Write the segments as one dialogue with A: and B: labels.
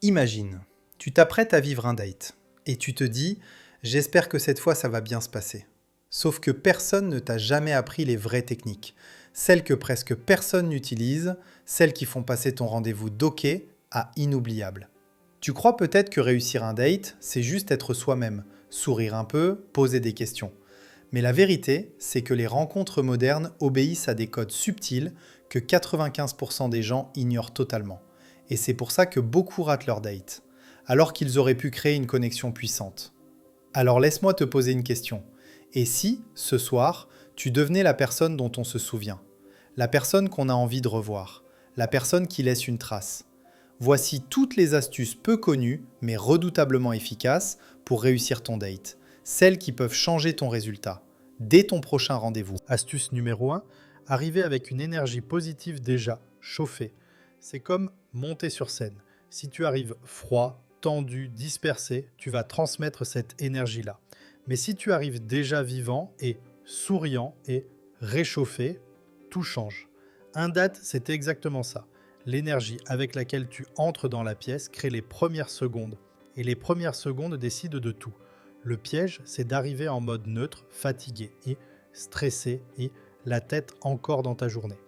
A: Imagine, tu t'apprêtes à vivre un date et tu te dis j'espère que cette fois ça va bien se passer. Sauf que personne ne t'a jamais appris les vraies techniques, celles que presque personne n'utilise, celles qui font passer ton rendez-vous d'ok à inoubliable. Tu crois peut-être que réussir un date, c'est juste être soi-même, sourire un peu, poser des questions. Mais la vérité, c'est que les rencontres modernes obéissent à des codes subtils que 95% des gens ignorent totalement. Et c'est pour ça que beaucoup ratent leur date, alors qu'ils auraient pu créer une connexion puissante. Alors laisse-moi te poser une question. Et si, ce soir, tu devenais la personne dont on se souvient, la personne qu'on a envie de revoir, la personne qui laisse une trace? Voici toutes les astuces peu connues, mais redoutablement efficaces pour réussir ton date. Celles qui peuvent changer ton résultat, dès ton prochain rendez-vous.
B: Astuce numéro 1, arriver avec une énergie positive déjà, chauffée. C'est comme monter sur scène. Si tu arrives froid, tendu, dispersé, tu vas transmettre cette énergie-là. Mais si tu arrives déjà vivant et souriant et réchauffé, tout change. Un date, c'est exactement ça. L'énergie avec laquelle tu entres dans la pièce crée les premières secondes. Et les premières secondes décident de tout. Le piège, c'est d'arriver en mode neutre, fatigué et stressé et la tête encore dans ta journée.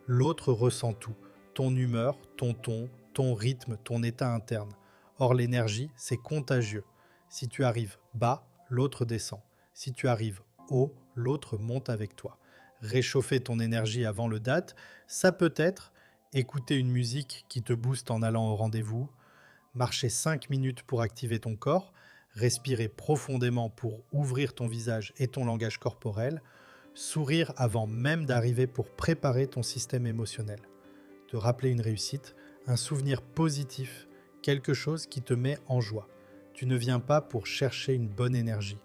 B: L'autre ressent tout, ton humeur, ton ton, ton rythme, ton état interne. Or l'énergie, c'est contagieux. Si tu arrives bas, l'autre descend. Si tu arrives haut, l'autre monte avec toi. Réchauffer ton énergie avant le date, ça peut être écouter une musique qui te booste en allant au rendez-vous, marcher 5 minutes pour activer ton corps, respirer profondément pour ouvrir ton visage et ton langage corporel, sourire avant même d'arriver pour préparer ton système émotionnel. Te rappeler une réussite, un souvenir positif, quelque chose qui te met en joie. Tu ne viens pas pour chercher une bonne énergie,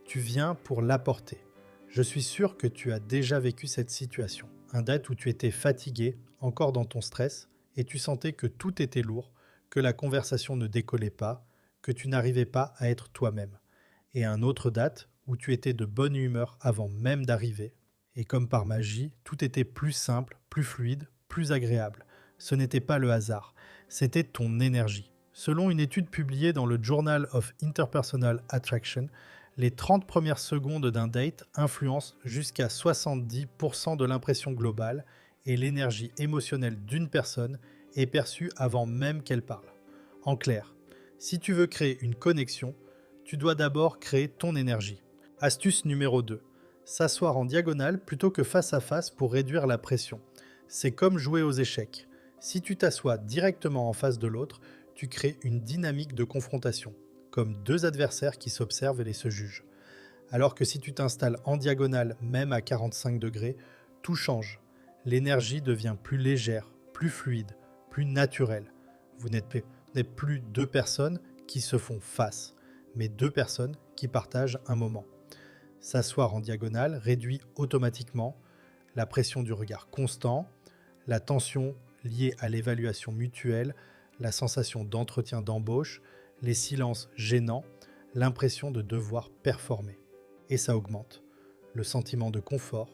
B: tu viens pour l'apporter. Je suis sûr que tu as déjà vécu cette situation. Un date où tu étais fatigué, encore dans ton stress, et tu sentais que tout était lourd, que la conversation ne décollait pas, que tu n'arrivais pas à être toi-même. Et un autre date où tu étais de bonne humeur avant même d'arriver, et comme par magie, tout était plus simple, plus fluide, plus agréable. Ce n'était pas le hasard, c'était ton énergie. Selon une étude publiée dans le Journal of Interpersonal Attraction, les 30 premières secondes d'un date influencent jusqu'à 70% de l'impression globale et l'énergie émotionnelle d'une personne est perçue avant même qu'elle parle. En clair, si tu veux créer une connexion, tu dois d'abord créer ton énergie. Astuce numéro 2. S'asseoir en diagonale plutôt que face à face pour réduire la pression. C'est comme jouer aux échecs. Si tu t'assois directement en face de l'autre, tu crées une dynamique de confrontation, comme deux adversaires qui s'observent et se jugent. Alors que si tu t'installes en diagonale, même à 45 degrés, tout change. L'énergie devient plus légère, plus fluide, plus naturelle. Vous n'êtes plus deux personnes qui se font face, mais deux personnes qui partagent un moment. S'asseoir en diagonale réduit automatiquement la pression du regard constant, la tension liée à l'évaluation mutuelle, la sensation d'entretien d'embauche, les silences gênants, l'impression de devoir performer. Et ça augmente le sentiment de confort,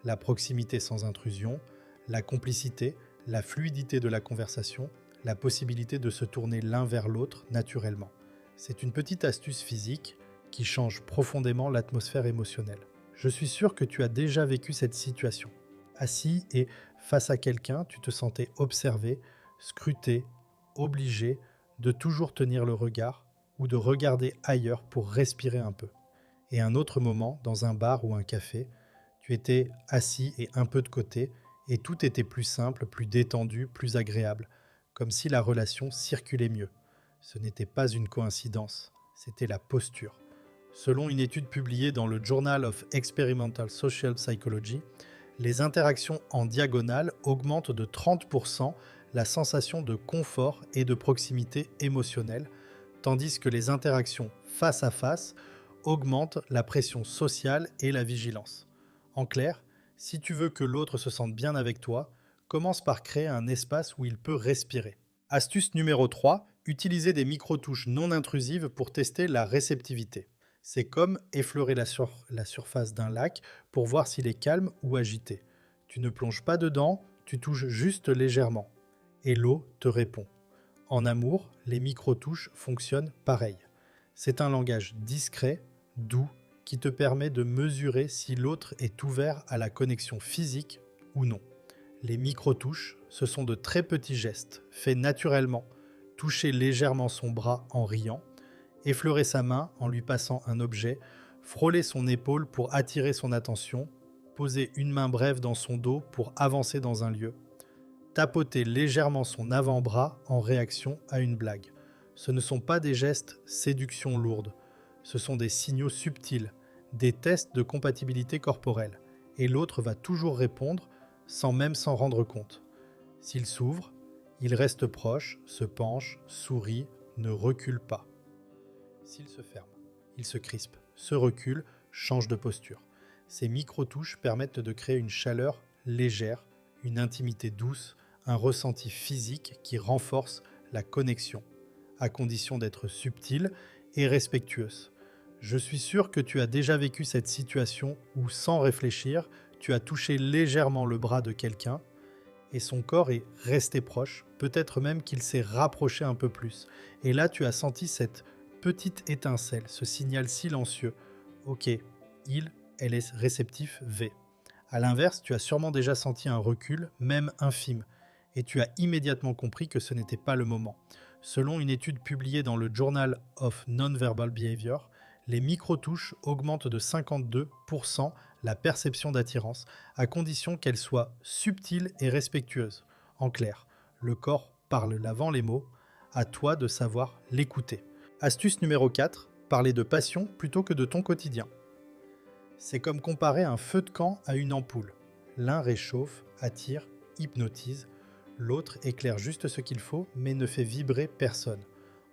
B: la proximité sans intrusion, la complicité, la fluidité de la conversation, la possibilité de se tourner l'un vers l'autre naturellement. C'est une petite astuce physique qui change profondément l'atmosphère émotionnelle. Je suis sûr que tu as déjà vécu cette situation. Assis et face à quelqu'un, tu te sentais observé, scruté, obligé de toujours tenir le regard ou de regarder ailleurs pour respirer un peu. Et un autre moment, dans un bar ou un café, tu étais assis et un peu de côté, et tout était plus simple, plus détendu, plus agréable, comme si la relation circulait mieux. Ce n'était pas une coïncidence, c'était la posture. Selon une étude publiée dans le Journal of Experimental Social Psychology, les interactions en diagonale augmentent de 30% la sensation de confort et de proximité émotionnelle, tandis que les interactions face à face augmentent la pression sociale et la vigilance. En clair, si tu veux que l'autre se sente bien avec toi, commence par créer un espace où il peut respirer. Astuce numéro 3, utiliser des micro-touches non intrusives pour tester la réceptivité. C'est comme effleurer la surface d'un lac pour voir s'il est calme ou agité. Tu ne plonges pas dedans, tu touches juste légèrement. Et l'eau te répond. En amour, les micro-touches fonctionnent pareil. C'est un langage discret, doux, qui te permet de mesurer si l'autre est ouvert à la connexion physique ou non. Les micro-touches, ce sont de très petits gestes, faits naturellement. Toucher légèrement son bras en riant, effleurer sa main en lui passant un objet, frôler son épaule pour attirer son attention, poser une main brève dans son dos pour avancer dans un lieu, tapoter légèrement son avant-bras en réaction à une blague. Ce ne sont pas des gestes séduction lourde, ce sont des signaux subtils, des tests de compatibilité corporelle, et l'autre va toujours répondre sans même s'en rendre compte. S'il s'ouvre, il reste proche, se penche, sourit, ne recule pas. S'il se ferme, il se crispe, se recule, change de posture. Ces micro-touches permettent de créer une chaleur légère, une intimité douce, un ressenti physique qui renforce la connexion, à condition d'être subtile et respectueuse. Je suis sûr que tu as déjà vécu cette situation où, sans réfléchir, tu as touché légèrement le bras de quelqu'un et son corps est resté proche, peut-être même qu'il s'est rapproché un peu plus. Et là, tu as senti cette petite étincelle, ce signal silencieux. Ok, elle est réceptif V. A l'inverse, tu as sûrement déjà senti un recul, même infime, et tu as immédiatement compris que ce n'était pas le moment. Selon une étude publiée dans le Journal of Non-Verbal Behavior, les micro-touches augmentent de 52% la perception d'attirance, à condition qu'elle soit subtile et respectueuse. En clair, le corps parle avant les mots, à toi de savoir l'écouter. Astuce numéro 4, parler de passion plutôt que de ton quotidien. C'est comme comparer un feu de camp à une ampoule. L'un réchauffe, attire, hypnotise, l'autre éclaire juste ce qu'il faut mais ne fait vibrer personne.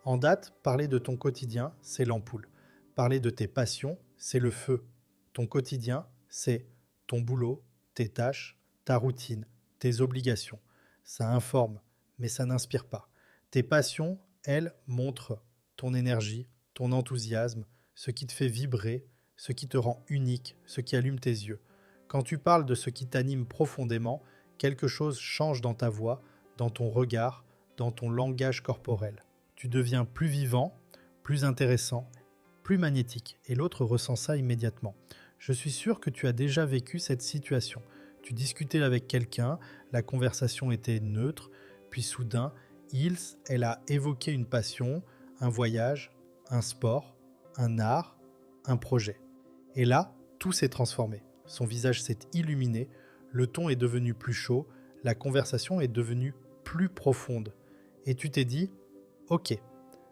B: En date, parler de ton quotidien, c'est l'ampoule. Parler de tes passions, c'est le feu. Ton quotidien, c'est ton boulot, tes tâches, ta routine, tes obligations. Ça informe, mais ça n'inspire pas. Tes passions, elles, montrent ton énergie, ton enthousiasme, ce qui te fait vibrer, ce qui te rend unique, ce qui allume tes yeux. Quand tu parles de ce qui t'anime profondément, quelque chose change dans ta voix, dans ton regard, dans ton langage corporel. Tu deviens plus vivant, plus intéressant, plus magnétique, et l'autre ressent ça immédiatement. Je suis sûr que tu as déjà vécu cette situation. Tu discutais avec quelqu'un, la conversation était neutre, puis soudain, elle a évoqué une passion, un voyage, un sport, un art, un projet. Et là, tout s'est transformé. Son visage s'est illuminé, le ton est devenu plus chaud, la conversation est devenue plus profonde. Et tu t'es dit, ok,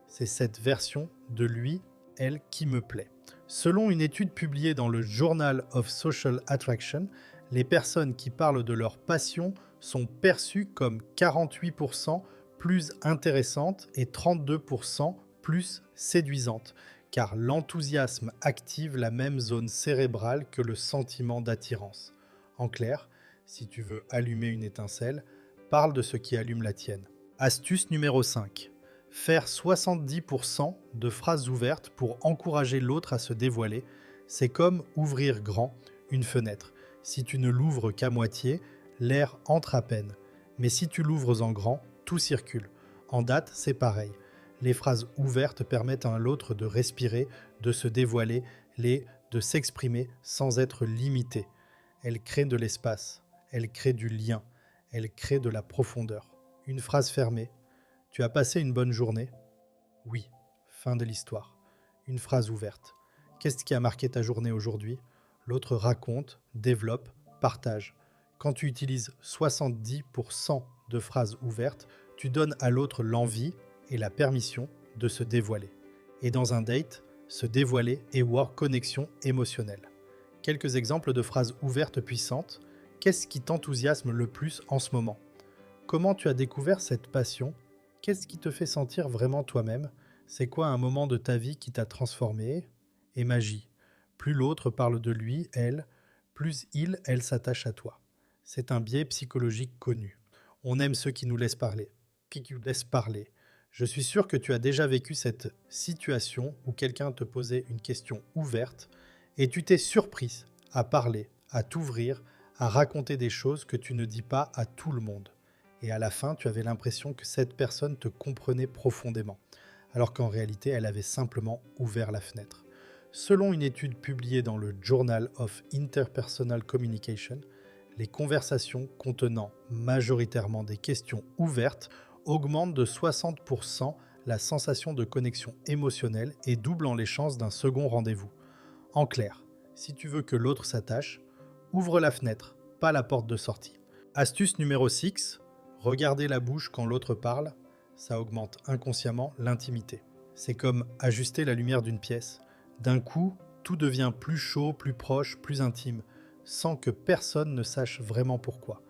B: c'est cette version de lui, elle, qui me plaît. Selon une étude publiée dans le Journal of Social Attraction, les personnes qui parlent de leur passion sont perçues comme 48% plus intéressantes et 32% plus séduisantes, car l'enthousiasme active la même zone cérébrale que le sentiment d'attirance. En clair, si tu veux allumer une étincelle, parle de ce qui allume la tienne. Astuce numéro 5. Faire 70% de phrases ouvertes pour encourager l'autre à se dévoiler, c'est comme ouvrir grand une fenêtre. Si tu ne l'ouvres qu'à moitié, l'air entre à peine. Mais si tu l'ouvres en grand, tout circule. En date, c'est pareil. Les phrases ouvertes permettent à l'autre de respirer, de se dévoiler, de s'exprimer sans être limité. Elles créent de l'espace, elles créent du lien, elles créent de la profondeur. Une phrase fermée. Tu as passé une bonne journée ? Oui. Fin de l'histoire. Une phrase ouverte. Qu'est-ce qui a marqué ta journée aujourd'hui ? L'autre raconte, développe, partage. Quand tu utilises 70% de phrases ouvertes, tu donnes à l'autre l'envie et la permission de se dévoiler. Et dans un date, se dévoiler est voir connexion émotionnelle. Quelques exemples de phrases ouvertes puissantes. Qu'est-ce qui t'enthousiasme le plus en ce moment ? Comment tu as découvert cette passion ? Qu'est-ce qui te fait sentir vraiment toi-même ? C'est quoi un moment de ta vie qui t'a transformé ? Et magie. Plus l'autre parle de lui, elle, plus elle s'attache à toi. C'est un biais psychologique connu. On aime ceux qui nous laissent parler. Je suis sûr que tu as déjà vécu cette situation où quelqu'un te posait une question ouverte et tu t'es surprise à parler, à t'ouvrir, à raconter des choses que tu ne dis pas à tout le monde. Et à la fin, tu avais l'impression que cette personne te comprenait profondément, alors qu'en réalité, elle avait simplement ouvert la fenêtre. Selon une étude publiée dans le Journal of Interpersonal Communication, les conversations contenant majoritairement des questions ouvertes augmentent de 60% la sensation de connexion émotionnelle et doublant les chances d'un second rendez-vous. En clair, si tu veux que l'autre s'attache, ouvre la fenêtre, pas la porte de sortie. Astuce numéro 6, regarder la bouche quand l'autre parle, ça augmente inconsciemment l'intimité. C'est comme ajuster la lumière d'une pièce. D'un coup, tout devient plus chaud, plus proche, plus intime, sans que personne ne sache vraiment pourquoi.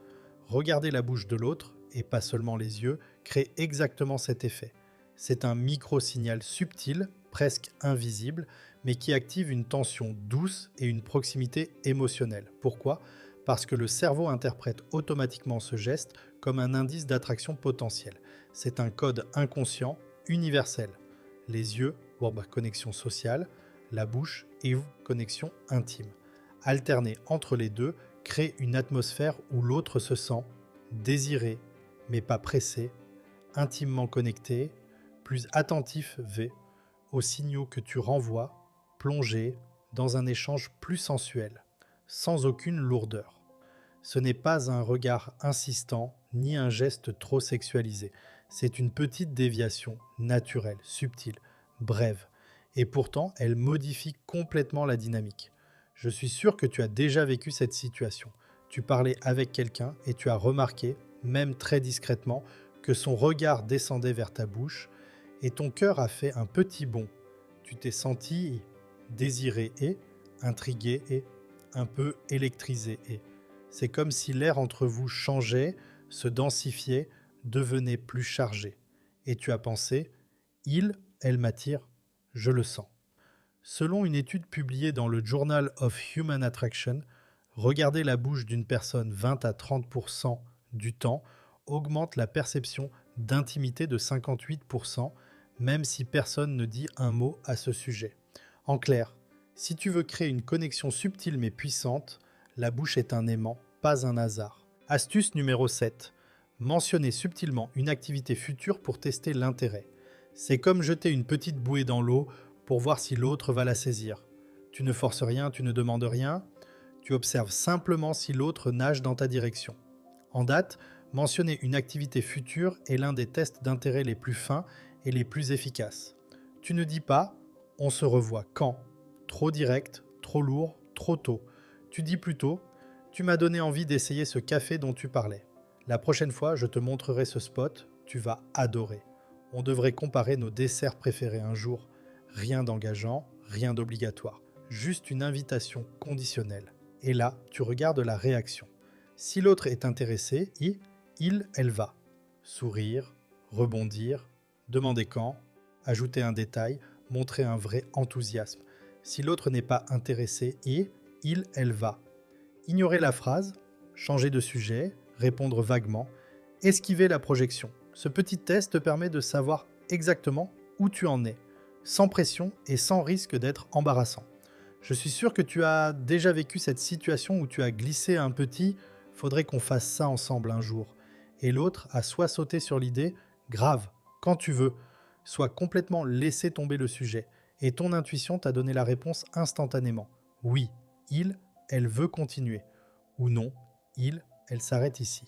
B: Regarder la bouche de l'autre, et pas seulement les yeux, crée exactement cet effet. C'est un micro-signal subtil, presque invisible, mais qui active une tension douce et une proximité émotionnelle. Pourquoi ? Parce que le cerveau interprète automatiquement ce geste comme un indice d'attraction potentielle. C'est un code inconscient, universel. Les yeux, connexion sociale, la bouche et connexion intime. Alterner entre les deux crée une atmosphère où l'autre se sent désiré, mais pas pressé, intimement connecté, plus attentif aux signaux que tu renvoies, plongé dans un échange plus sensuel, sans aucune lourdeur. Ce n'est pas un regard insistant, ni un geste trop sexualisé. C'est une petite déviation, naturelle, subtile, brève. Et pourtant, elle modifie complètement la dynamique. Je suis sûr que tu as déjà vécu cette situation. Tu parlais avec quelqu'un et tu as remarqué, même très discrètement, que son regard descendait vers ta bouche et ton cœur a fait un petit bond. Tu t'es senti désiré et intrigué et un peu électrisé et c'est comme si l'air entre vous changeait, se densifiait, devenait plus chargé. Et tu as pensé, elle m'attire, je le sens. Selon une étude publiée dans le Journal of Human Attraction, regarder la bouche d'une personne 20 à 30% du temps augmente la perception d'intimité de 58%, même si personne ne dit un mot à ce sujet. En clair, si tu veux créer une connexion subtile mais puissante, la bouche est un aimant, pas un hasard. Astuce numéro 7. Mentionner subtilement une activité future pour tester l'intérêt. C'est comme jeter une petite bouée dans l'eau pour voir si l'autre va la saisir. Tu ne forces rien, tu ne demandes rien, tu observes simplement si l'autre nage dans ta direction. En date, mentionner une activité future est l'un des tests d'intérêt les plus fins et les plus efficaces. Tu ne dis pas « on se revoit quand ?» Trop direct, trop lourd, trop tôt. Tu dis plutôt « tu m'as donné envie d'essayer ce café dont tu parlais. La prochaine fois, je te montrerai ce spot, tu vas adorer. On devrait comparer nos desserts préférés un jour. Rien d'engageant, rien d'obligatoire. Juste une invitation conditionnelle. Et là, tu regardes la réaction. Si l'autre est intéressé, elle va. Sourire, rebondir, demander quand, ajouter un détail, montrer un vrai enthousiasme. Si l'autre n'est pas intéressé, elle va. Ignorer la phrase, changer de sujet, répondre vaguement, esquiver la projection. Ce petit test te permet de savoir exactement où tu en es, sans pression et sans risque d'être embarrassant. Je suis sûr que tu as déjà vécu cette situation où tu as glissé un petit « faudrait qu'on fasse ça ensemble un jour » et l'autre a soit sauté sur l'idée « grave, quand tu veux », soit complètement laissé tomber le sujet et ton intuition t'a donné la réponse instantanément. Oui, elle veut continuer. Ou non, elle s'arrête ici.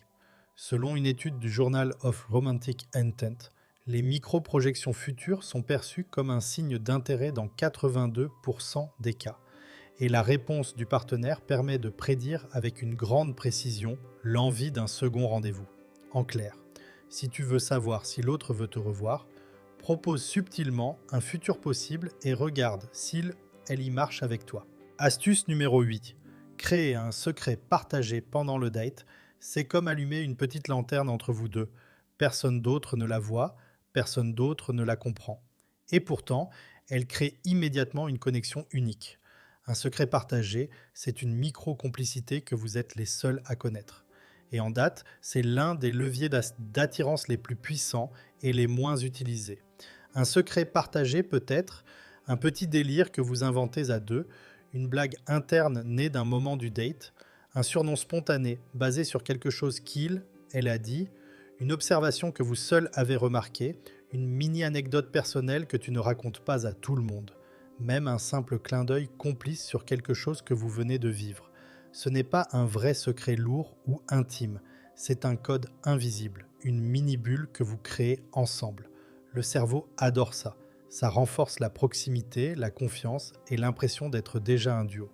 B: Selon une étude du Journal of Romantic Intent, les micro-projections futures sont perçues comme un signe d'intérêt dans 82% des cas. Et la réponse du partenaire permet de prédire avec une grande précision l'envie d'un second rendez-vous. En clair, si tu veux savoir si l'autre veut te revoir, propose subtilement un futur possible et regarde elle y marche avec toi. Astuce numéro 8. Créer un secret partagé pendant le date, c'est comme allumer une petite lanterne entre vous deux. Personne d'autre ne la voit, personne d'autre ne la comprend. Et pourtant, elle crée immédiatement une connexion unique. Un secret partagé, c'est une micro-complicité que vous êtes les seuls à connaître. Et en date, c'est l'un des leviers d'attirance les plus puissants et les moins utilisés. Un secret partagé peut être un petit délire que vous inventez à deux, une blague interne née d'un moment du date, un surnom spontané basé sur quelque chose elle a dit, Une observation que vous seul avez remarquée, une mini-anecdote personnelle que tu ne racontes pas à tout le monde. Même un simple clin d'œil complice sur quelque chose que vous venez de vivre. Ce n'est pas un vrai secret lourd ou intime, c'est un code invisible, une mini-bulle que vous créez ensemble. Le cerveau adore ça. Ça renforce la proximité, la confiance et l'impression d'être déjà un duo.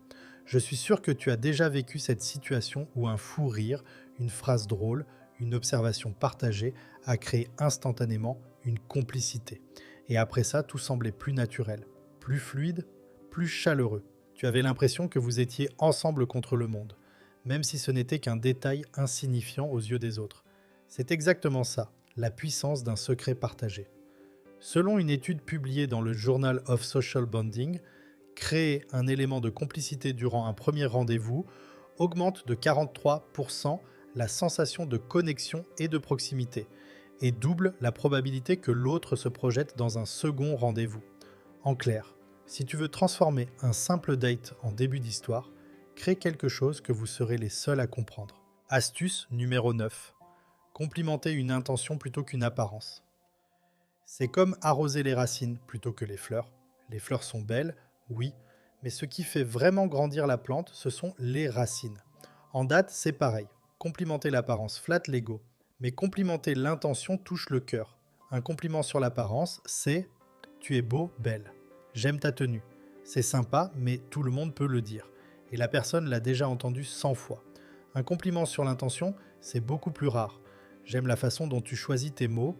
B: Je suis sûr que tu as déjà vécu cette situation où un fou rire, une phrase drôle, une observation partagée a créé instantanément une complicité. Et après ça, tout semblait plus naturel, plus fluide, plus chaleureux. Tu avais l'impression que vous étiez ensemble contre le monde, même si ce n'était qu'un détail insignifiant aux yeux des autres. C'est exactement ça, la puissance d'un secret partagé. Selon une étude publiée dans le Journal of Social Bonding, créer un élément de complicité durant un premier rendez-vous augmente de 43% la sensation de connexion et de proximité et double la probabilité que l'autre se projette dans un second rendez-vous. En clair, si tu veux transformer un simple date en début d'histoire, crée quelque chose que vous serez les seuls à comprendre. Astuce numéro 9. Complimenter une intention plutôt qu'une apparence. C'est comme arroser les racines plutôt que les fleurs. Les fleurs sont belles, oui, mais ce qui fait vraiment grandir la plante, ce sont les racines. En date, c'est pareil. Complimenter l'apparence flatte l'ego, mais complimenter l'intention touche le cœur. Un compliment sur l'apparence, c'est « tu es beau, belle ». J'aime ta tenue. C'est sympa, mais tout le monde peut le dire. Et la personne l'a déjà entendu 100 fois. Un compliment sur l'intention, c'est beaucoup plus rare. J'aime la façon dont tu choisis tes mots.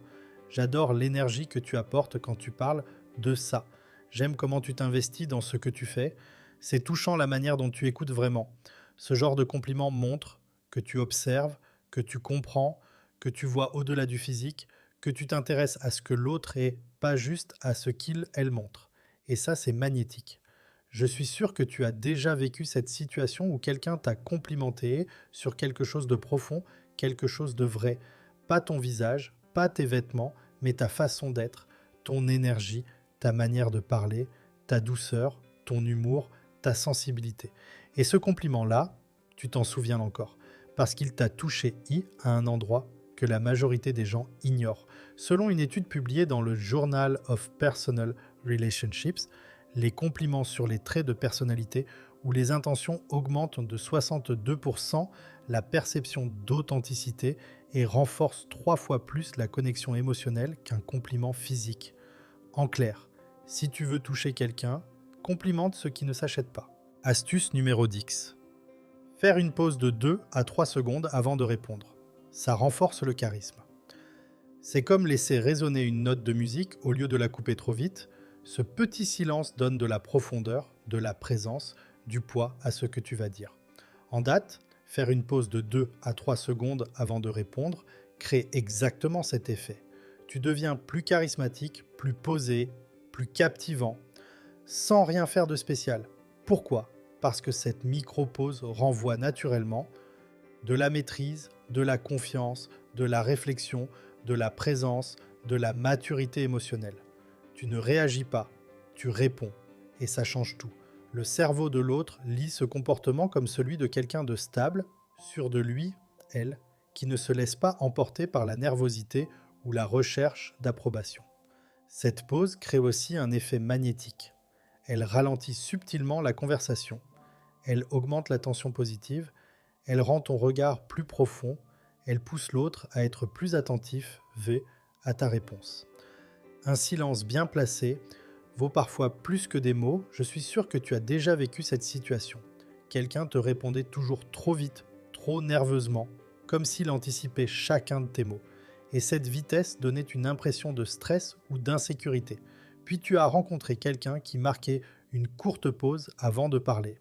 B: J'adore l'énergie que tu apportes quand tu parles de ça. J'aime comment tu t'investis dans ce que tu fais. C'est touchant la manière dont tu écoutes vraiment. Ce genre de compliment montre que tu observes, que tu comprends, que tu vois au-delà du physique, que tu t'intéresses à ce que l'autre est, pas juste à ce qu'il, elle montre. Et ça, c'est magnétique. Je suis sûr que tu as déjà vécu cette situation où quelqu'un t'a complimenté sur quelque chose de profond, quelque chose de vrai. Pas ton visage, pas tes vêtements, mais ta façon d'être, ton énergie, ta manière de parler, ta douceur, ton humour, ta sensibilité. Et ce compliment-là, tu t'en souviens encore, parce qu'il t'a touché à un endroit que la majorité des gens ignorent. Selon une étude publiée dans le Journal of Personal Relationships, les compliments sur les traits de personnalité ou les intentions augmentent de 62% la perception d'authenticité et renforcent 3 fois plus la connexion émotionnelle qu'un compliment physique. En clair, si tu veux toucher quelqu'un, complimente ce qui ne s'achète pas. Astuce numéro 10. Faire une pause de 2 à 3 secondes avant de répondre. Ça renforce le charisme. C'est comme laisser résonner une note de musique au lieu de la couper trop vite. Ce petit silence donne de la profondeur, de la présence, du poids à ce que tu vas dire. En date, faire une pause de 2 à 3 secondes avant de répondre crée exactement cet effet. Tu deviens plus charismatique, plus posé, plus captivant, sans rien faire de spécial. Pourquoi ? Parce que cette micro-pause renvoie naturellement de la maîtrise, de la confiance, de la réflexion, de la présence, de la maturité émotionnelle. Tu ne réagis pas, tu réponds, et ça change tout. Le cerveau de l'autre lit ce comportement comme celui de quelqu'un de stable, sûr de lui, elle, qui ne se laisse pas emporter par la nervosité ou la recherche d'approbation. Cette pause crée aussi un effet magnétique. Elle ralentit subtilement la conversation, elle augmente la tension positive, elle rend ton regard plus profond, elle pousse l'autre à être plus attentif, à ta réponse. Un silence bien placé vaut parfois plus que des mots. Je suis sûr que tu as déjà vécu cette situation. Quelqu'un te répondait toujours trop vite, trop nerveusement, comme s'il anticipait chacun de tes mots. Et cette vitesse donnait une impression de stress ou d'insécurité. Puis tu as rencontré quelqu'un qui marquait une courte pause avant de parler.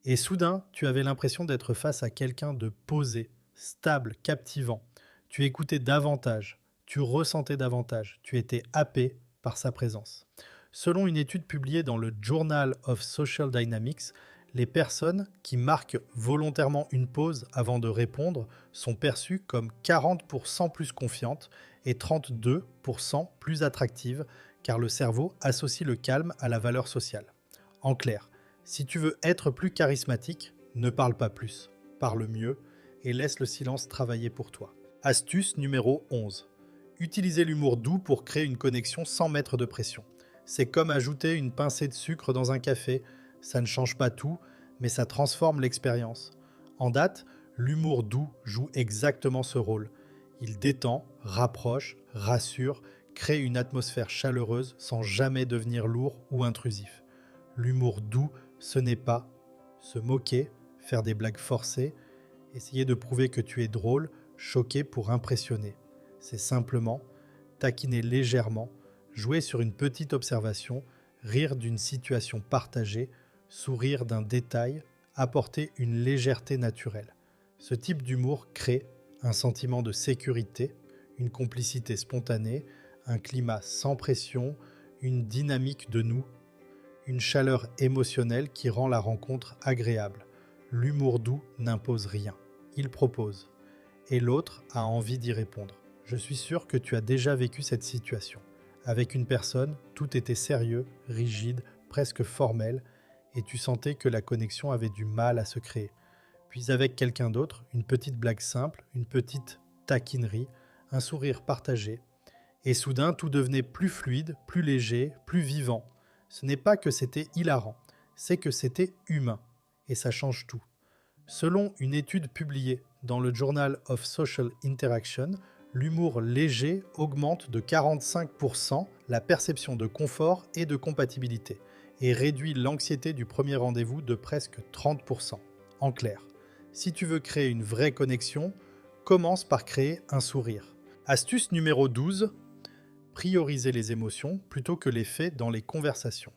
B: Et soudain, tu avais l'impression d'être face à quelqu'un de posé, stable, captivant. Tu écoutais davantage, tu ressentais davantage, tu étais happé par sa présence. Selon une étude publiée dans le Journal of Social Dynamics, les personnes qui marquent volontairement une pause avant de répondre sont perçues comme 40% plus confiantes et 32% plus attractives, car le cerveau associe le calme à la valeur sociale. En clair, si tu veux être plus charismatique, ne parle pas plus, parle mieux et laisse le silence travailler pour toi. Astuce numéro 11. Utilisez l'humour doux pour créer une connexion sans mettre de pression. C'est comme ajouter une pincée de sucre dans un café. Ça ne change pas tout, mais ça transforme l'expérience. En date, l'humour doux joue exactement ce rôle. Il détend, rapproche, rassure, crée une atmosphère chaleureuse sans jamais devenir lourd ou intrusif. L'humour doux, ce n'est pas se moquer, faire des blagues forcées, essayer de prouver que tu es drôle, choqué pour impressionner. C'est simplement taquiner légèrement, jouer sur une petite observation, rire d'une situation partagée, sourire d'un détail, apporter une légèreté naturelle. Ce type d'humour crée un sentiment de sécurité, une complicité spontanée, un climat sans pression, une dynamique de nous, une chaleur émotionnelle qui rend la rencontre agréable. L'humour doux n'impose rien, il propose. Et l'autre a envie d'y répondre. Je suis sûr que tu as déjà vécu cette situation. Avec une personne, tout était sérieux, rigide, presque formel, et tu sentais que la connexion avait du mal à se créer. Puis avec quelqu'un d'autre, une petite blague simple, une petite taquinerie, un sourire partagé, et soudain tout devenait plus fluide, plus léger, plus vivant. Ce n'est pas que c'était hilarant, c'est que c'était humain, et ça change tout. Selon une étude publiée dans le Journal of Social Interaction, l'humour léger augmente de 45% la perception de confort et de compatibilité et réduit l'anxiété du premier rendez-vous de presque 30%. En clair, si tu veux créer une vraie connexion, commence par créer un sourire. Astuce numéro 12, prioriser les émotions plutôt que les faits dans les conversations.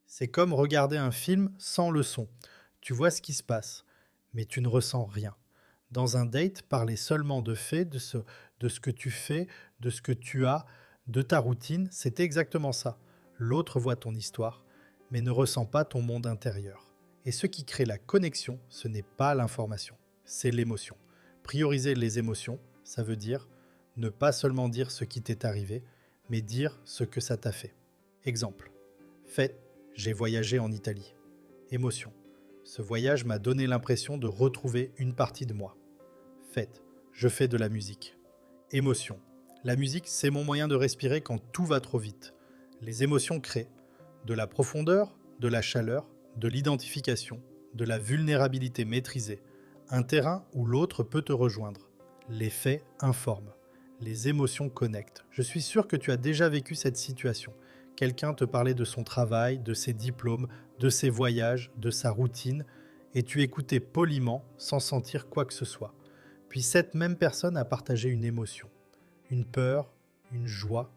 B: C'est comme regarder un film sans le son. Tu vois ce qui se passe, mais tu ne ressens rien. Dans un date, parler seulement de faits, de ce que tu fais, de ce que tu as, de ta routine, c'est exactement ça. L'autre voit ton histoire, mais ne ressent pas ton monde intérieur. Et ce qui crée la connexion, ce n'est pas l'information, c'est l'émotion. Prioriser les émotions, ça veut dire ne pas seulement dire ce qui t'est arrivé, mais dire ce que ça t'a fait. Exemple. Fait, j'ai voyagé en Italie. Émotion. Ce voyage m'a donné l'impression de retrouver une partie de moi. Fait, je fais de la musique. Émotion. La musique, c'est mon moyen de respirer quand tout va trop vite. Les émotions créent de la profondeur, de la chaleur, de l'identification, de la vulnérabilité maîtrisée, un terrain où l'autre peut te rejoindre. Les faits informent. Les émotions connectent. Je suis sûr que tu as déjà vécu cette situation. Quelqu'un te parlait de son travail, de ses diplômes, de ses voyages, de sa routine, et tu écoutais poliment sans sentir quoi que ce soit. Puis cette même personne a partagé une émotion, une peur, une joie,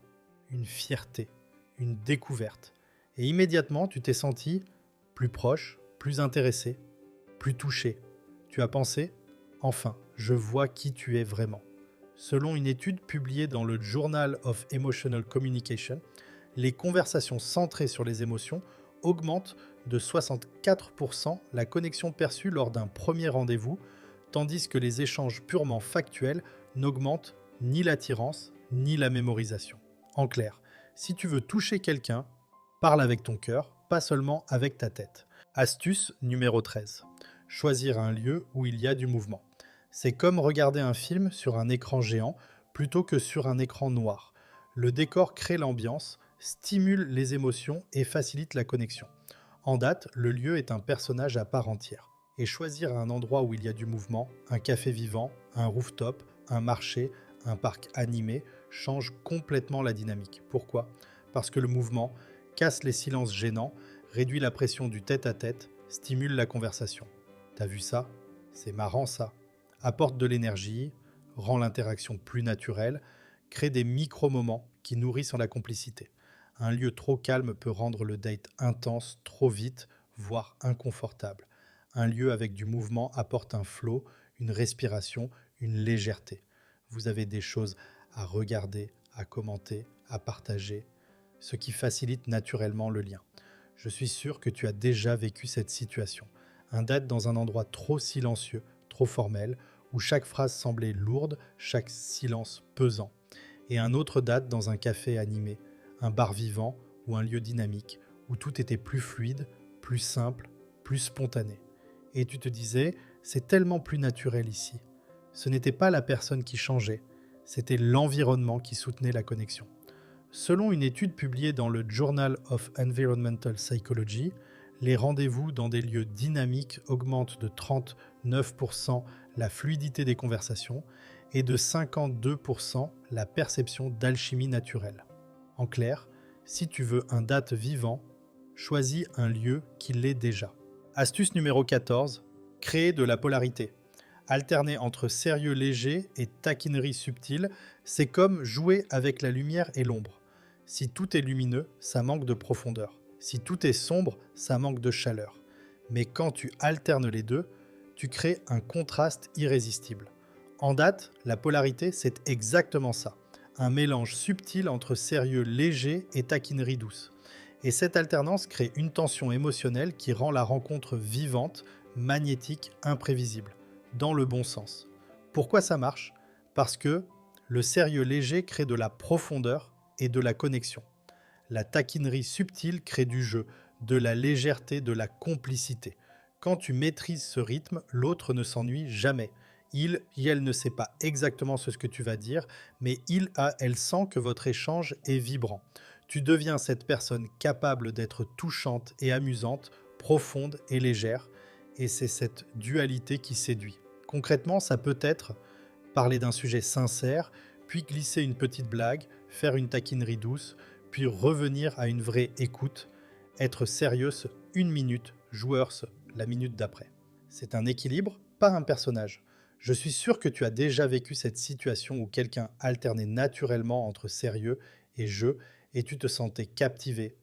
B: une fierté, une découverte. Et immédiatement, tu t'es senti plus proche, plus intéressé, plus touché. Tu as pensé, enfin, je vois qui tu es vraiment. Selon une étude publiée dans le Journal of Emotional Communication, les conversations centrées sur les émotions augmentent de 64% la connexion perçue lors d'un premier rendez-vous, tandis que les échanges purement factuels n'augmentent ni l'attirance ni la mémorisation. En clair, si tu veux toucher quelqu'un, parle avec ton cœur, pas seulement avec ta tête. Astuce numéro 13. Choisir un lieu où il y a du mouvement. C'est comme regarder un film sur un écran géant plutôt que sur un écran noir. Le décor crée l'ambiance, stimule les émotions et facilite la connexion. En date, le lieu est un personnage à part entière. Et choisir un endroit où il y a du mouvement, un café vivant, un rooftop, un marché, un parc animé, change complètement la dynamique. Pourquoi ? Parce que le mouvement casse les silences gênants, réduit la pression du tête-à-tête, stimule la conversation. T'as vu ça ? C'est marrant ça. Apporte de l'énergie, rend l'interaction plus naturelle, crée des micro-moments qui nourrissent la complicité. Un lieu trop calme peut rendre le date intense trop vite, voire inconfortable. Un lieu avec du mouvement apporte un flow, une respiration, une légèreté. Vous avez des choses à regarder, à commenter, à partager, ce qui facilite naturellement le lien. Je suis sûr que tu as déjà vécu cette situation. Un date dans un endroit trop silencieux, trop formel, où chaque phrase semblait lourde, chaque silence pesant. Et un autre date dans un café animé, un bar vivant ou un lieu dynamique, où tout était plus fluide, plus simple, plus spontané. Et tu te disais, c'est tellement plus naturel ici. Ce n'était pas la personne qui changeait, c'était l'environnement qui soutenait la connexion. Selon une étude publiée dans le Journal of Environmental Psychology, les rendez-vous dans des lieux dynamiques augmentent de 39% la fluidité des conversations et de 52% la perception d'alchimie naturelle. En clair, si tu veux un date vivant, choisis un lieu qui l'est déjà. Astuce numéro 14, créer de la polarité. Alterner entre sérieux léger et taquinerie subtile, c'est comme jouer avec la lumière et l'ombre. Si tout est lumineux, ça manque de profondeur. Si tout est sombre, ça manque de chaleur. Mais quand tu alternes les deux, tu crées un contraste irrésistible. En date, la polarité, c'est exactement ça. Un mélange subtil entre sérieux léger et taquinerie douce. Et cette alternance crée une tension émotionnelle qui rend la rencontre vivante, magnétique, imprévisible, dans le bon sens. Pourquoi ça marche ? Parce que le sérieux léger crée de la profondeur et de la connexion. La taquinerie subtile crée du jeu, de la légèreté, de la complicité. Quand tu maîtrises ce rythme, l'autre ne s'ennuie jamais. Il et elle ne sait pas exactement ce que tu vas dire, mais elle sent que votre échange est vibrant. Tu deviens cette personne capable d'être touchante et amusante, profonde et légère, et c'est cette dualité qui séduit. Concrètement, ça peut être parler d'un sujet sincère, puis glisser une petite blague, faire une taquinerie douce, puis revenir à une vraie écoute, être sérieuse une minute, joueuse la minute d'après. C'est un équilibre, pas un personnage. Je suis sûr que tu as déjà vécu cette situation où quelqu'un alternait naturellement entre sérieux et jeu et tu te sentais captivé.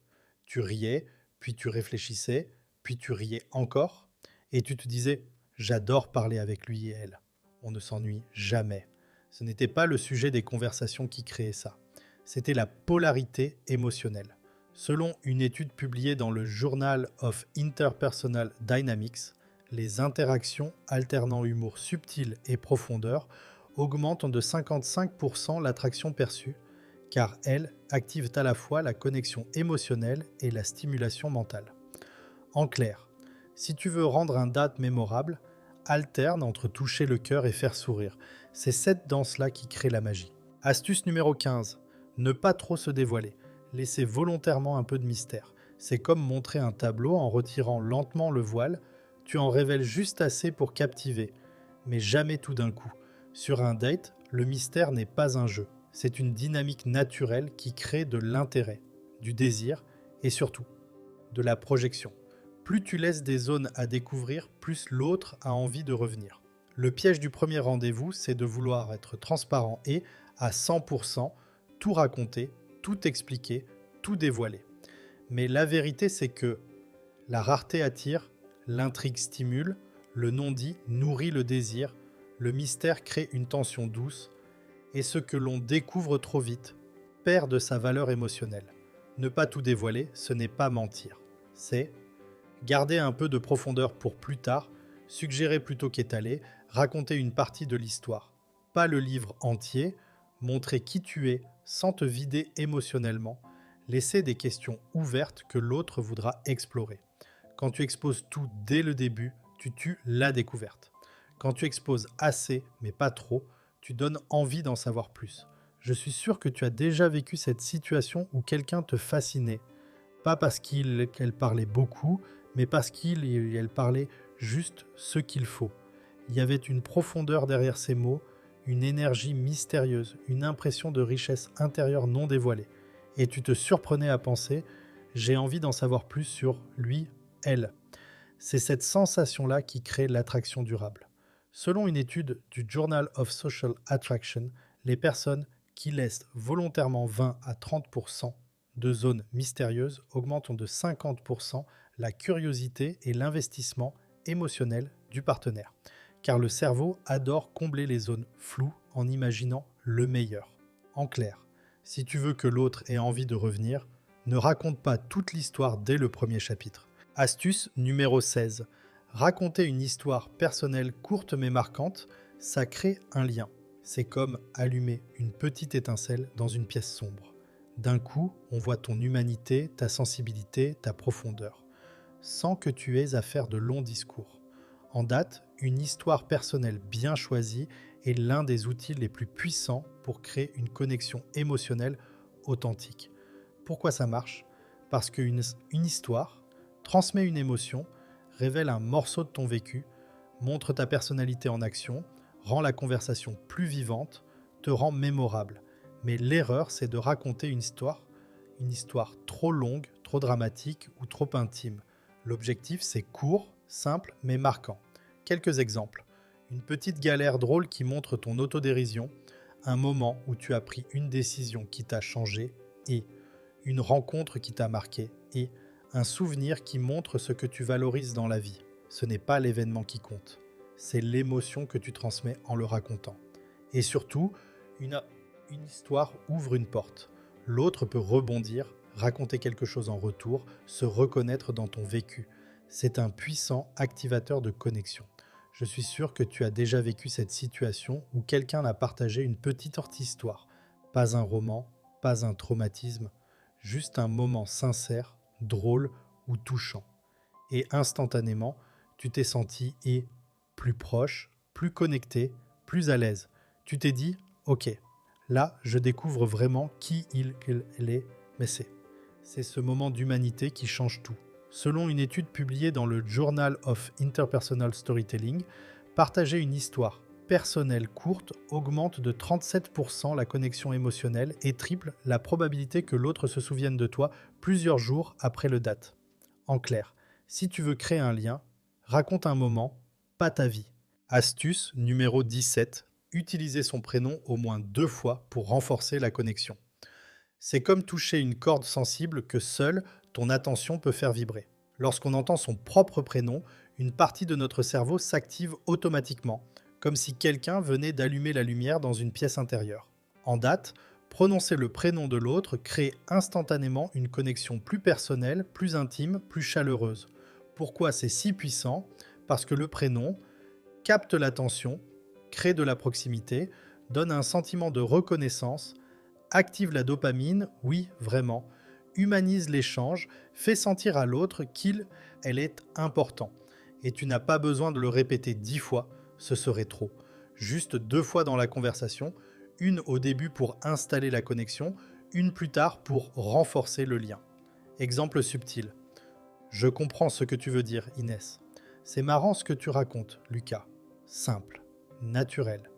B: Tu riais, puis tu réfléchissais, puis tu riais encore et tu te disais « j'adore parler avec lui et elle ». On ne s'ennuie jamais. Ce n'était pas le sujet des conversations qui créait ça. C'était la polarité émotionnelle. Selon une étude publiée dans le Journal of Interpersonal Dynamics, les interactions alternant humour subtil et profondeur augmentent de 55% l'attraction perçue, car elles activent à la fois la connexion émotionnelle et la stimulation mentale. En clair, si tu veux rendre un date mémorable, alterne entre toucher le cœur et faire sourire. C'est cette danse-là qui crée la magie. Astuce numéro 15. Ne pas trop se dévoiler. Laissez volontairement un peu de mystère. C'est comme montrer un tableau en retirant lentement le voile. Tu en révèles juste assez pour captiver, mais jamais tout d'un coup. Sur un date, le mystère n'est pas un jeu. C'est une dynamique naturelle qui crée de l'intérêt, du désir et surtout de la projection. Plus tu laisses des zones à découvrir, plus l'autre a envie de revenir. Le piège du premier rendez-vous, c'est de vouloir être transparent et, à 100%, tout raconter, tout expliquer, tout dévoiler. Mais la vérité, c'est que la rareté attire, l'intrigue stimule, le non-dit nourrit le désir, le mystère crée une tension douce, et ce que l'on découvre trop vite perd de sa valeur émotionnelle. Ne pas tout dévoiler, ce n'est pas mentir. C'est garder un peu de profondeur pour plus tard, suggérer plutôt qu'étaler, raconter une partie de l'histoire. Pas le livre entier, montrer qui tu es sans te vider émotionnellement, laisser des questions ouvertes que l'autre voudra explorer. Quand tu exposes tout dès le début, tu tues la découverte. Quand tu exposes assez, mais pas trop, tu donnes envie d'en savoir plus. Je suis sûr que tu as déjà vécu cette situation où quelqu'un te fascinait. Pas parce qu'elle parlait beaucoup, mais parce qu'elle parlait juste ce qu'il faut. Il y avait une profondeur derrière ses mots, une énergie mystérieuse, une impression de richesse intérieure non dévoilée. Et tu te surprenais à penser « j'ai envie d'en savoir plus sur lui, elle ». C'est cette sensation-là qui crée l'attraction durable. Selon une étude du Journal of Social Attraction, les personnes qui laissent volontairement 20 à 30% de zones mystérieuses augmentent de 50% la curiosité et l'investissement émotionnel du partenaire. Car le cerveau adore combler les zones floues en imaginant le meilleur. En clair, si tu veux que l'autre ait envie de revenir, ne raconte pas toute l'histoire dès le premier chapitre. Astuce numéro 16. Raconter une histoire personnelle courte mais marquante, ça crée un lien. C'est comme allumer une petite étincelle dans une pièce sombre. D'un coup, on voit ton humanité, ta sensibilité, ta profondeur, sans que tu aies à faire de longs discours. En date, une histoire personnelle bien choisie est l'un des outils les plus puissants pour créer une connexion émotionnelle authentique. Pourquoi ça marche? Parce qu'une histoire transmet une émotion, révèle un morceau de ton vécu, montre ta personnalité en action, rend la conversation plus vivante, te rend mémorable. Mais l'erreur, c'est de raconter une histoire trop longue, trop dramatique ou trop intime. L'objectif, c'est court, simple, mais marquant. Quelques exemples. Une petite galère drôle qui montre ton autodérision, un moment où tu as pris une décision qui t'a changé et une rencontre qui t'a marqué et un souvenir qui montre ce que tu valorises dans la vie. Ce n'est pas l'événement qui compte, c'est l'émotion que tu transmets en le racontant. Et surtout, une histoire ouvre une porte. L'autre peut rebondir, raconter quelque chose en retour, se reconnaître dans ton vécu. C'est un puissant activateur de connexion. Je suis sûr que tu as déjà vécu cette situation où quelqu'un a partagé une petite histoire. Pas un roman, pas un traumatisme, juste un moment sincère, drôle ou touchant. Et instantanément, tu t'es senti plus proche, plus connecté, plus à l'aise. Tu t'es dit, ok, là, je découvre vraiment qui il est, mais c'est ce moment d'humanité qui change tout. Selon une étude publiée dans le Journal of Interpersonal Storytelling, partager une histoire personnelle courte augmente de 37% la connexion émotionnelle et triple la probabilité que l'autre se souvienne de toi plusieurs jours après le date. En clair, si tu veux créer un lien, raconte un moment, pas ta vie. Astuce numéro 17, utiliser son prénom au moins 2 fois pour renforcer la connexion. C'est comme toucher une corde sensible que seule ton attention peut faire vibrer. Lorsqu'on entend son propre prénom, une partie de notre cerveau s'active automatiquement, comme si quelqu'un venait d'allumer la lumière dans une pièce intérieure. En date, prononcer le prénom de l'autre crée instantanément une connexion plus personnelle, plus intime, plus chaleureuse. Pourquoi c'est si puissant? Parce que le prénom capte l'attention, crée de la proximité, donne un sentiment de reconnaissance, active la dopamine, oui, vraiment, humanise l'échange, fait sentir à l'autre elle est important. Et tu n'as pas besoin de le répéter 10 fois, ce serait trop. Juste 2 fois dans la conversation, une au début pour installer la connexion, une plus tard pour renforcer le lien. Exemple subtil. Je comprends ce que tu veux dire, Inès. C'est marrant ce que tu racontes, Lucas. Simple, naturel,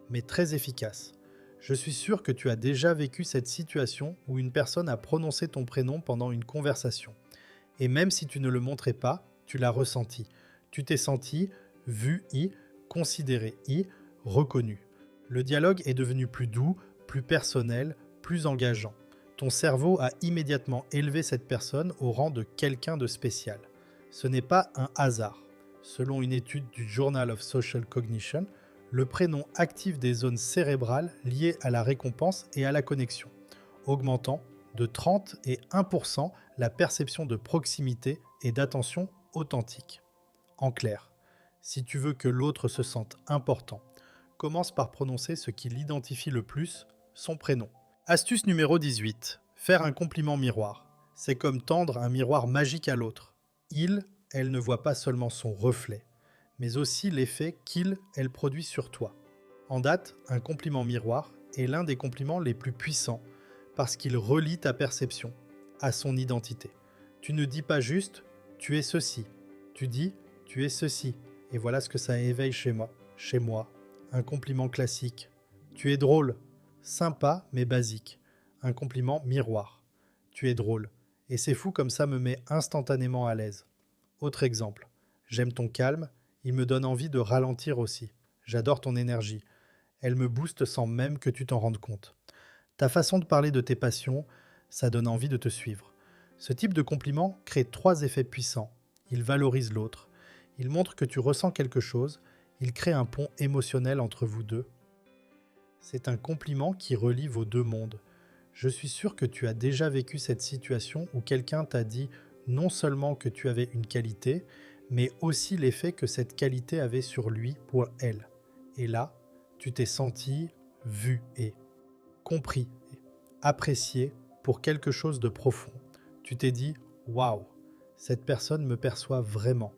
B: mais très efficace. Je suis sûr que tu as déjà vécu cette situation où une personne a prononcé ton prénom pendant une conversation. Et même si tu ne le montrais pas, tu l'as ressenti. Tu t'es senti vu considéré reconnu. Le dialogue est devenu plus doux, plus personnel, plus engageant. Ton cerveau a immédiatement élevé cette personne au rang de quelqu'un de spécial. Ce n'est pas un hasard. Selon une étude du Journal of Social Cognition, le prénom active des zones cérébrales liées à la récompense et à la connexion, augmentant de 30 et 1% la perception de proximité et d'attention authentique. En clair, si tu veux que l'autre se sente important, commence par prononcer ce qui l'identifie le plus, son prénom. Astuce numéro 18. Faire un compliment miroir. C'est comme tendre un miroir magique à l'autre. Elle ne voit pas seulement son reflet, mais aussi l'effet elle produit sur toi. En date, un compliment miroir est l'un des compliments les plus puissants parce qu'il relie ta perception à son identité. Tu ne dis pas juste « tu es ceci », tu dis « tu es ceci » et voilà ce que ça éveille chez moi. Un compliment classique « tu es drôle », sympa mais basique. Un compliment miroir « tu es drôle » et c'est fou comme ça me met instantanément à l'aise. Autre exemple, j'aime ton calme, il me donne envie de ralentir aussi. J'adore ton énergie. Elle me booste sans même que tu t'en rendes compte. Ta façon de parler de tes passions, ça donne envie de te suivre. Ce type de compliment crée 3 effets puissants. Il valorise l'autre, il montre que tu ressens quelque chose, il crée un pont émotionnel entre vous deux. C'est un compliment qui relie vos 2 mondes. Je suis sûr que tu as déjà vécu cette situation où quelqu'un t'a dit non seulement que tu avais une qualité, mais aussi l'effet que cette qualité avait sur lui pour elle. Et là, tu t'es senti vu et compris, et apprécié pour quelque chose de profond. Tu t'es dit « Waouh, cette personne me perçoit vraiment »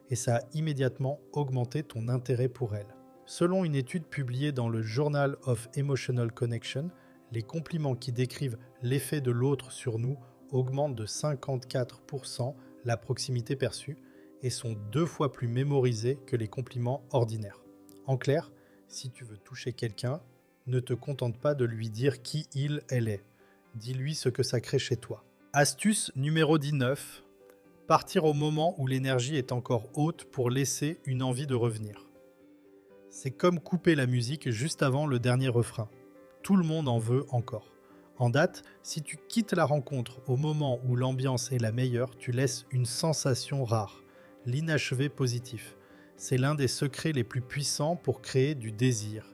B: et ça a immédiatement augmenté ton intérêt pour elle. Selon une étude publiée dans le Journal of Emotional Connection, les compliments qui décrivent l'effet de l'autre sur nous augmentent de 54% la proximité perçue et sont 2 fois plus mémorisés que les compliments ordinaires. En clair, si tu veux toucher quelqu'un, ne te contente pas de lui dire qui elle est. Dis-lui ce que ça crée chez toi. Astuce numéro 19. Partir au moment où l'énergie est encore haute pour laisser une envie de revenir. C'est comme couper la musique juste avant le dernier refrain. Tout le monde en veut encore. En date, si tu quittes la rencontre au moment où l'ambiance est la meilleure, tu laisses une sensation rare, l'inachevé positif. C'est l'un des secrets les plus puissants pour créer du désir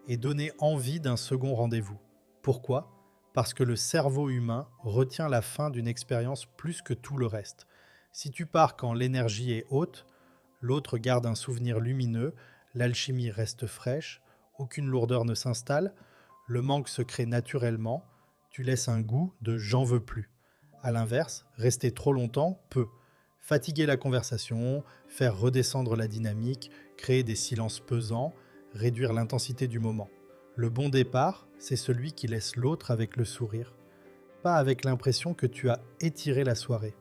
B: et donner envie d'un second rendez-vous. Pourquoi ? Parce que le cerveau humain retient la fin d'une expérience plus que tout le reste. Si tu pars quand l'énergie est haute, l'autre garde un souvenir lumineux, l'alchimie reste fraîche, aucune lourdeur ne s'installe, le manque se crée naturellement, tu laisses un goût de j'en veux plus. A l'inverse, rester trop longtemps peut fatiguer la conversation, faire redescendre la dynamique, créer des silences pesants, réduire l'intensité du moment. Le bon départ, c'est celui qui laisse l'autre avec le sourire, pas avec l'impression que tu as étiré la soirée.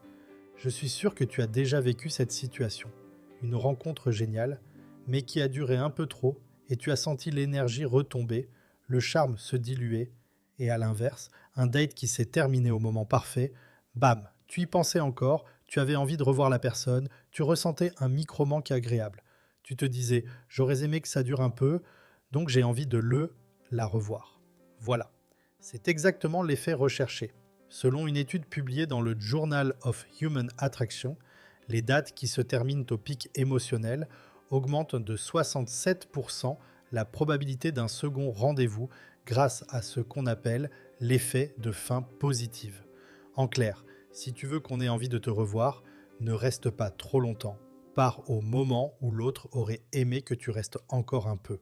B: Je suis sûr que tu as déjà vécu cette situation. Une rencontre géniale, mais qui a duré un peu trop et tu as senti l'énergie retomber, le charme se diluer et à l'inverse, un date qui s'est terminé au moment parfait, bam, tu y pensais encore, tu avais envie de revoir la personne, tu ressentais un micro-manque agréable. Tu te disais, j'aurais aimé que ça dure un peu, donc j'ai envie de la revoir. Voilà, c'est exactement l'effet recherché. Selon une étude publiée dans le Journal of Human Attraction, les dates qui se terminent au pic émotionnel augmentent de 67% la probabilité d'un second rendez-vous grâce à ce qu'on appelle l'effet de fin positive. En clair, si tu veux qu'on ait envie de te revoir, ne reste pas trop longtemps. Pars au moment où l'autre aurait aimé que tu restes encore un peu.